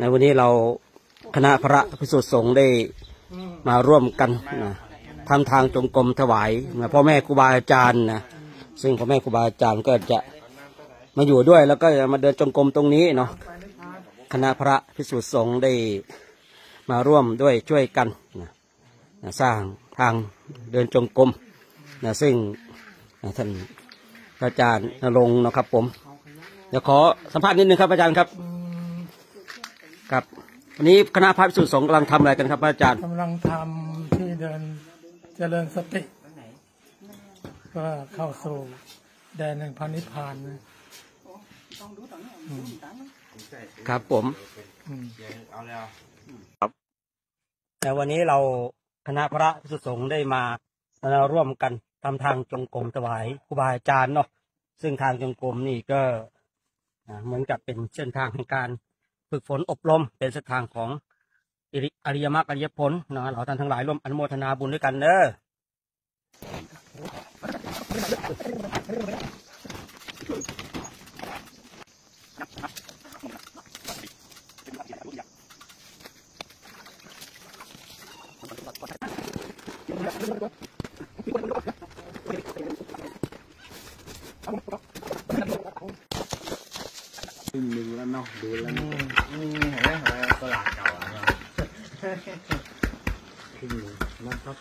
ในวันนี้เราคณะพระภิกษุสงฆ์ได้มาร่วมกันนะทำทางจงกรมถวายนะพ่อแม่ครูบาอาจารย์นะซึ่งพ่อแม่ครูบาอาจารย์ก็จะมาอยู่ด้วยแล้วก็มาเดินจงกรมตรงนี้เนาะคณะพระภิกษุสงฆ์ได้มาร่วมด้วยช่วยกันนะสร้างทางเดินจงกรมนะซึ่งท่านอาจารย์ณรงค์นะครับผมเดี๋ยวขอสัมภาษณ์นิดนึงครับอาจารย์ครับครับวันนี้คณะพระภิกษุสงฆ์กำลังทำอะไรกันครับอาจารย์กำลังทำที่เดินเจริญสติก็เข้าสู่แดนแห่งพระนิพพานครับผมแต่วันนี้เราคณะพระภิกษุสงฆ์ได้มาร่วมกันทำทางจงกรมถวายครูบาอาจารย์เนาะซึ่งทางจงกรมนี่ก็เหมือนกับเป็นเส้นทางในการฝึกฝนอบรมเป็นเส้นทางของอริยมรรคอริยผลนะเราท่านทั้งหลายร่วมอนุโมทนาบุญด้วยกันเด้อมึงแล้วเนาะดูแล้วนี่เห็นไหมตลาดเก่าอ่ะเนาะนะครับ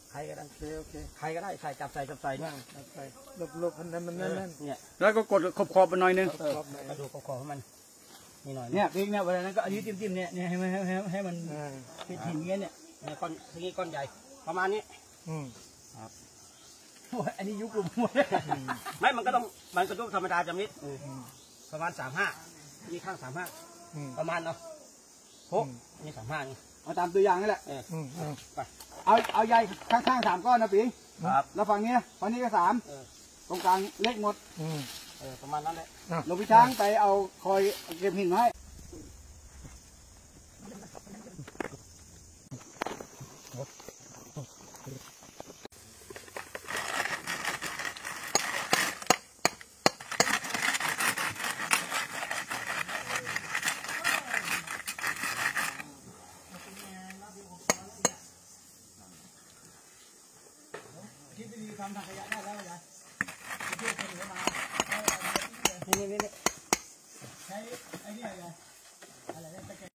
ใครก็ได้ใครก็ได้ใส่จับใส่เนี่ยลบๆมันนั่นเนี่ยแล้วก็กดขอบๆไปหน่อยนึงกระดูกขอบๆให้มันนี่หน่อยเนี่ยพริกเนี่ยเวลานั้นก็อันนี้จิ้มเนี่ยให้มันเป็นหินเงี้ยเนี่ยก้อนทีนี้ก้อนใหญ่ประมาณนี้ครับอันนี้ยุบลงหมดไม่มันก็ต้องมันกระดูกธรรมดาจำนิดประมาณ35นี่ข้าง35ประมาณเนาะโค้นี่35นี่เอาตามตัวอย่างนี่แหละไปเอาใหญ่ข้างๆ3 ก้อนนะปีครับแล้วฝั่งนี้ก็3ตรงกลางเล็กหมดประมาณนั้นแหละหลวงพี่ช้างไปเอาคอยเก็บหินมาให้ทำถังขยะได้แล้วยายนี่ใช้ไอ้นี่อะไร